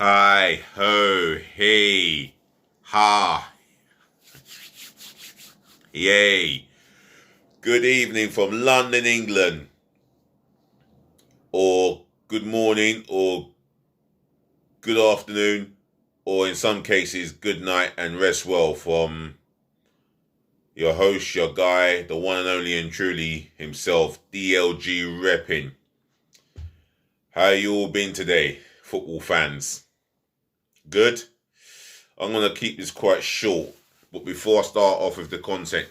Hi, ho, hey, ha, yay. Good evening from London, England. Or good morning, or good afternoon, or in some cases, good night and rest well from your host, your guy, the one and only and truly himself, DLG Reppin. How you all been today, football fans? Good? I'm going to keep this quite short, but before I start off with the content,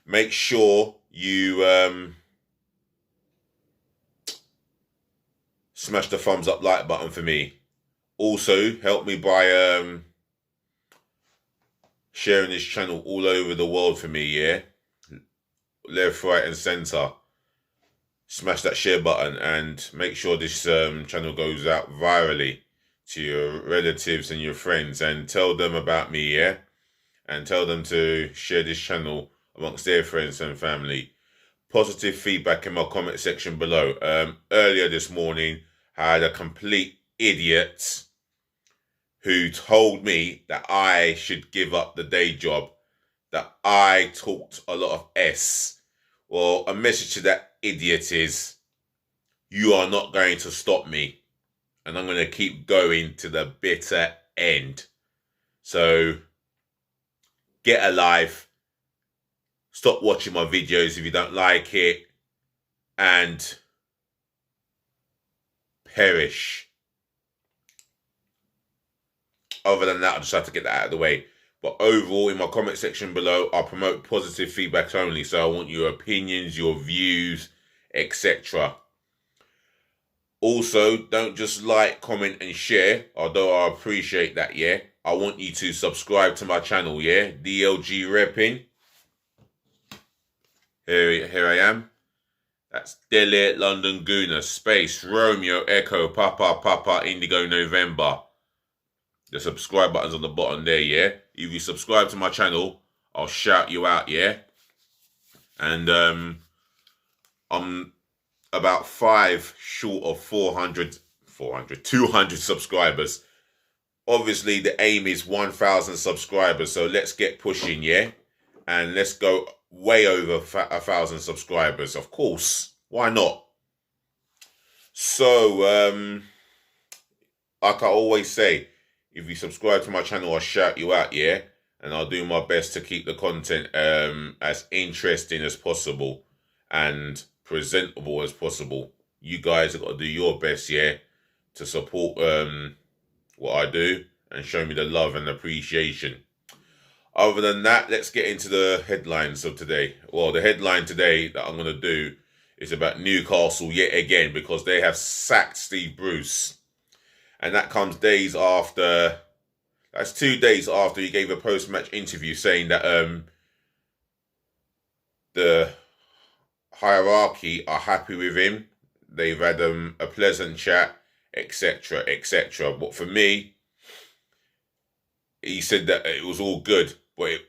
make sure you smash the thumbs up like button for me. Also, help me by sharing this channel all over the world for me, left, right and centre. Smash that share button and make sure this channel goes out virally to your relatives and your friends, and tell them about me, and tell them to share this channel amongst their friends and family. Positive feedback in my comment section below. Earlier this morning, I had a complete idiot who told me that I should give up the day job, that I talked a lot of S. Well, a message to that idiot is, you are not going to stop me, and I'm going to keep going to the bitter end. So, get a life. Stop watching my videos if you don't like it, and perish. Other than that, I just have to get that out of the way. But overall, in my comment section below, I promote positive feedback only. So I want your opinions, your views, etc. Also, don't just like, comment and share, although I appreciate that, I want you to subscribe to my channel, DLG Reppin. Here I am. That's Delhi, London, Guna, Space, Romeo, Echo, Papa, Indigo, November. The subscribe button's on the bottom there, If you subscribe to my channel, I'll shout you out, And I'm about 5 short of 200 subscribers. Obviously, the aim is 1,000 subscribers, so let's get pushing, And let's go way over 1,000 subscribers, of course. Why not? So, like I always say, if you subscribe to my channel, I'll shout you out, And I'll do my best to keep the content as interesting as possible and presentable as possible. You guys have got to do your best, to support what I do and show me the love and appreciation. Other than that, let's get into the headlines of today. Well, the headline today that I'm going to do is about Newcastle yet again, because they have sacked Steve Bruce. And that comes days after, that's 2 days after he gave a post-match interview saying that the hierarchy are happy with him. They've had a pleasant chat, etc., etc. But for me, he said that it was all good. But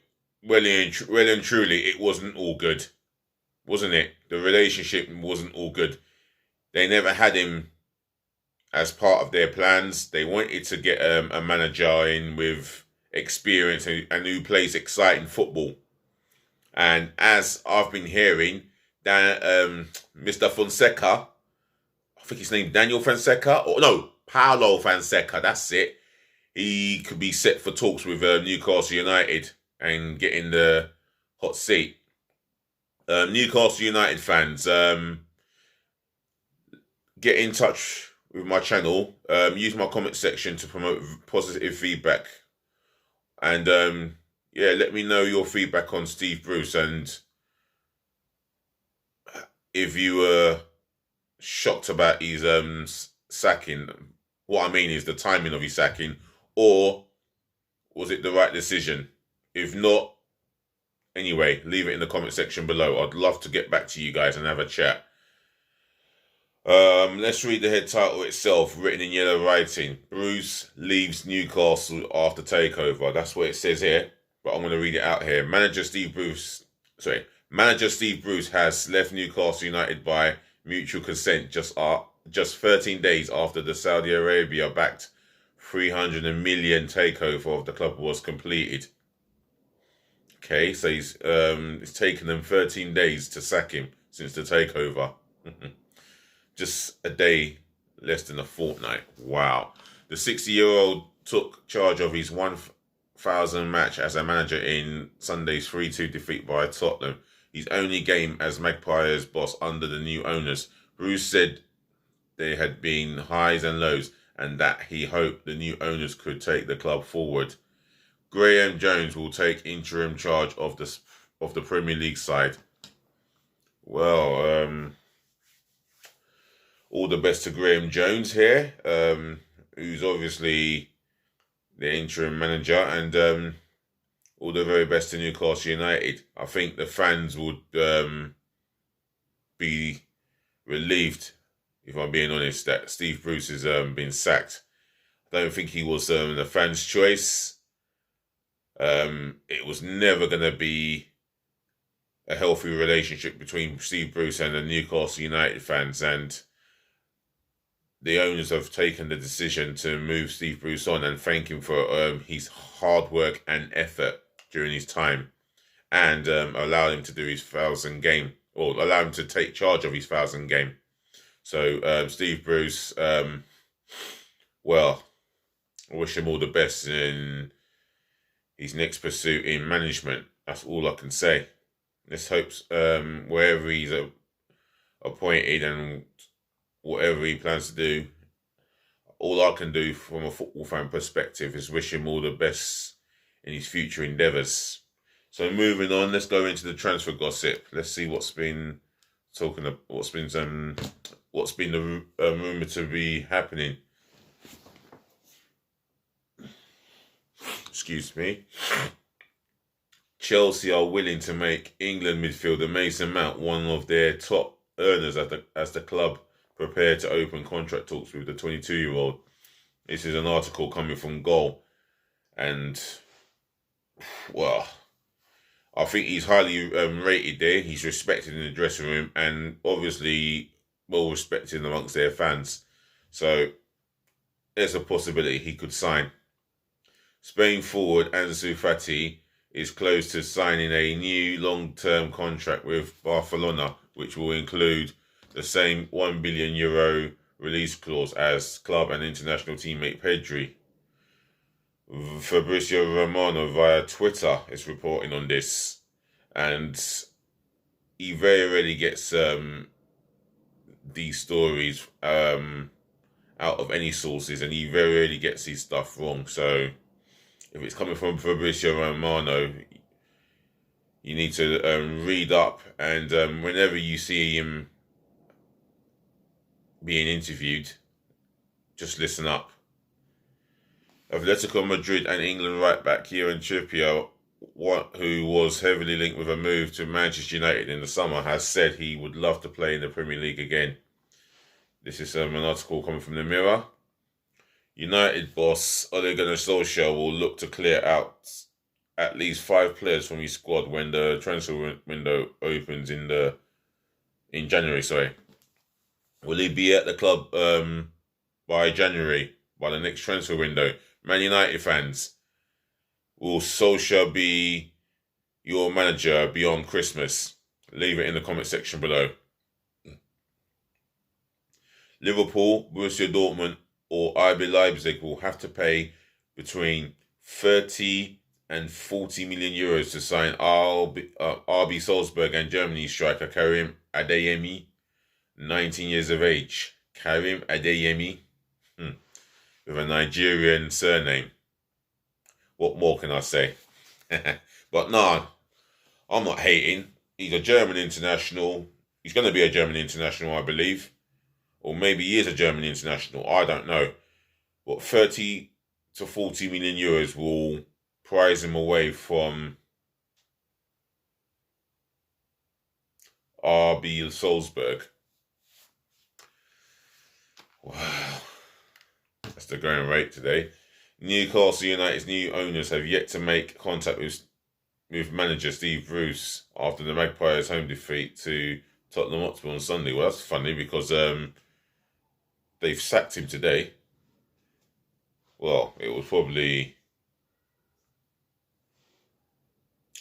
well and truly, it wasn't all good, wasn't it? The relationship wasn't all good. They never had him as part of their plans. They wanted to get a manager in with experience and who plays exciting football. And as I've been hearing, that Mr. Fonseca, I think his name Daniel Fonseca, or no, Paulo Fonseca, that's it. He could be set for talks with Newcastle United and get in the hot seat. Newcastle United fans, get in touch with my channel. Use my comment section to promote positive feedback. And let me know your feedback on Steve Bruce, and if you were shocked about his sacking. What I mean is the timing of his sacking, or was it the right decision? If not, anyway, leave it in the comment section below. I'd love to get back to you guys and have a chat. Let's read the head title itself, written in yellow writing. Bruce leaves Newcastle after takeover. That's what it says here, but I'm going to read it out here. Manager Steve Bruce has left Newcastle United by mutual consent just 13 days after the Saudi Arabia-backed 300 million takeover of the club was completed. Okay, so it's taken them 13 days to sack him since the takeover. Just a day, less than a fortnight. Wow. The 60-year-old took charge of his 1,000 match as a manager in Sunday's 3-2 defeat by Tottenham, his only game as Magpies boss under the new owners. Bruce said there had been highs and lows and that he hoped the new owners could take the club forward. Graham Jones will take interim charge of the Premier League side. Well, all the best to Graham Jones here, who's obviously the interim manager, and all the very best to Newcastle United. I think the fans would be relieved, if I'm being honest, that Steve Bruce has been sacked. I don't think he was the fans' choice. It was never going to be a healthy relationship between Steve Bruce and the Newcastle United fans, and the owners have taken the decision to move Steve Bruce on and thank him for his hard work and effort during his time, and allow him to do his 1,000 game, or allow him to take charge of his 1,000 game. So Steve Bruce, well, I wish him all the best in his next pursuit in management. That's all I can say. Let's hope wherever he's appointed and whatever he plans to do, all I can do from a football fan perspective is wish him all the best in his future endeavours. So moving on, let's go into the transfer gossip. Let's see what's been the rumour to be happening. Excuse me. Chelsea are willing to make England midfielder Mason Mount one of their top earners as the club prepare to open contract talks with the 22-year-old. This is an article coming from Goal, and well, I think he's highly rated there. He's respected in the dressing room and obviously well respected amongst their fans. So there's a possibility he could sign. Spain forward Ansu Fati is close to signing a new long-term contract with Barcelona, which will include the same €1 billion release clause as club and international teammate Pedri. Fabrizio Romano via Twitter is reporting on this, and he very rarely gets these stories out of any sources, and he very rarely gets his stuff wrong. So if it's coming from Fabrizio Romano, you need to read up, and whenever you see him being interviewed, just listen up. Atletico Madrid and England right-back Kieran Trippier, who was heavily linked with a move to Manchester United in the summer, has said he would love to play in the Premier League again. This is an article coming from the Mirror. United boss Ole Gunnar Solskjaer will look to clear out at least 5 players from his squad when the transfer window opens in January. Will he be at the club by January, by the next transfer window? Man United fans, will Solskjaer be your manager beyond Christmas? Leave it in the comment section below. Liverpool, Borussia Dortmund or RB Leipzig will have to pay between 30 and 40 million euros to sign RB Salzburg and Germany striker Karim Adeyemi, 19 years of age. Karim Adeyemi, with a Nigerian surname. What more can I say? But no, I'm not hating. He's a German international. He's going to be a German international, I believe. Or maybe he is a German international. I don't know. But 30 to 40 million euros will prize him away from RB Salzburg. Wow. That's the going rate today. Newcastle United's new owners have yet to make contact with manager Steve Bruce after the Magpies' home defeat to Tottenham Hotspur on Sunday. Well, that's funny because they've sacked him today. well, it was probably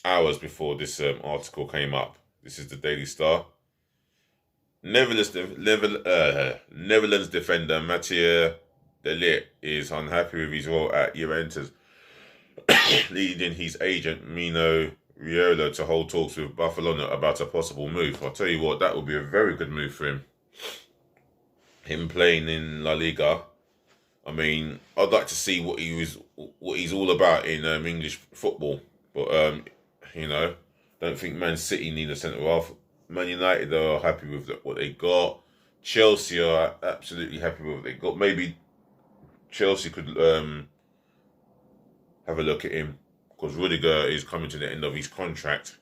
hours before this article came up. This is the Daily Star. Netherlands defender Mathieu de Ligt is unhappy with his role at Juventus, leading his agent Mino Raiola to hold talks with Barcelona about a possible move. I'll tell you what, that would be a very good move for him. Him playing in La Liga. I mean, I'd like to see what he's all about in English football. But don't think Man City need a centre half. Man United are happy with what they got. Chelsea are absolutely happy with what they got. Maybe Chelsea could have a look at him because Rudiger is coming to the end of his contract.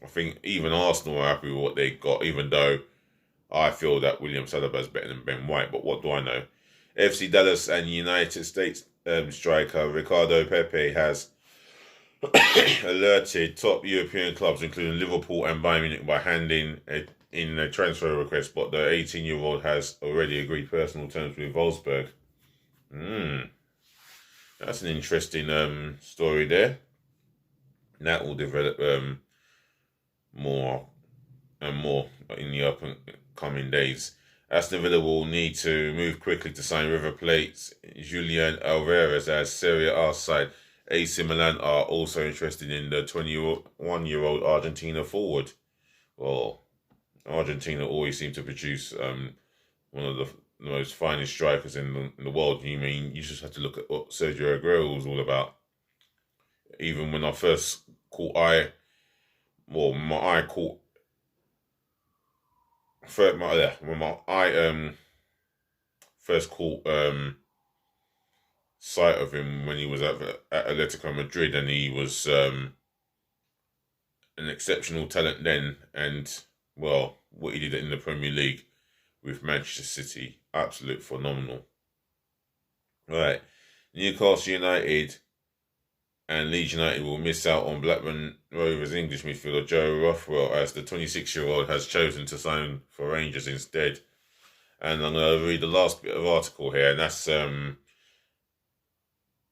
I think even Arsenal are happy with what they got, even though I feel that William Saliba is better than Ben White. But what do I know? FC Dallas and United States striker Ricardo Pepe has alerted top European clubs, including Liverpool and Bayern Munich, by handing in a transfer request, but the 18-year-old has already agreed personal terms with Wolfsburg. That's an interesting story there. That will develop more and more in the upcoming days. Aston Villa will need to move quickly to sign River Plate's Julian Alvarez as Serie A side. AC Milan are also interested in the 21-year-old Argentina forward. Well, Argentina always seem to produce one of the most finest strikers in the world. You just have to look at what Sergio Aguero was all about. Even when I first caught eye, well, my eye caught when my eye first caught sight of him when he was at Atletico Madrid, and he was an exceptional talent then, and well, what he did in the Premier League with Manchester City, absolute phenomenal. Right, Newcastle United and Leeds United will miss out on Blackburn Rovers English midfielder Joe Rothwell as the 26-year-old has chosen to sign for Rangers instead. And I'm going to read the last bit of article here, and that's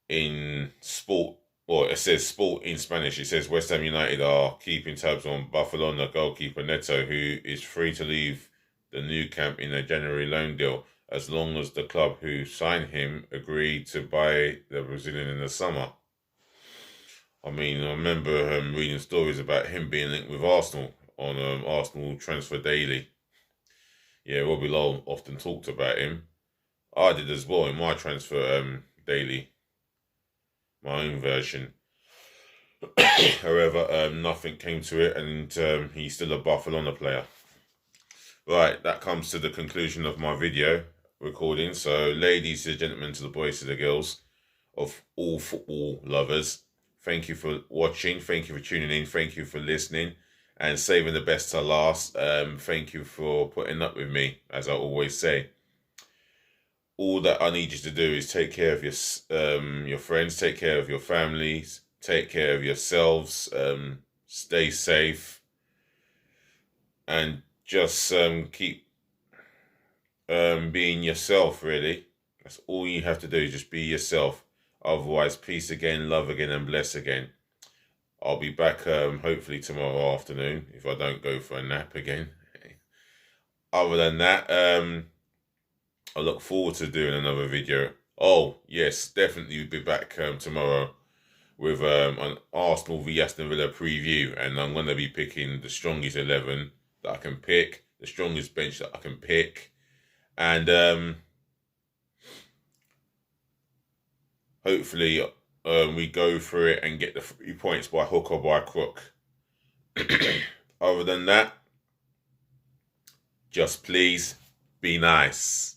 in Sport. Well, it says Sport in Spanish. It says West Ham United are keeping tabs on Barcelona goalkeeper Neto, who is free to leave the Nou Camp in a January loan deal, as long as the club who signed him agreed to buy the Brazilian in the summer. I mean, I remember reading stories about him being linked with Arsenal on Arsenal Transfer Daily. Yeah, Robbie Lowell often talked about him. I did as well in my Transfer Daily, my own version. However, nothing came to it, and he's still a Barcelona player. Right, that comes to the conclusion of my video recording. So, ladies and gentlemen, to the boys, to the girls, of all football lovers, thank you for watching. Thank you for tuning in. Thank you for listening and saving the best to last. Thank you for putting up with me, as I always say. All that I need you to do is take care of your friends, take care of your families, take care of yourselves, stay safe, and just keep being yourself, really. That's all you have to do, just be yourself. Otherwise, peace again, love again, and bless again. I'll be back hopefully tomorrow afternoon if I don't go for a nap again. Other than that, I look forward to doing another video. Oh, yes, definitely be back tomorrow with an Arsenal v Aston Villa preview. And I'm going to be picking the strongest 11 that I can pick, the strongest bench that I can pick. And hopefully we go through it and get the 3 points by hook or by crook. Other than that, just please be nice.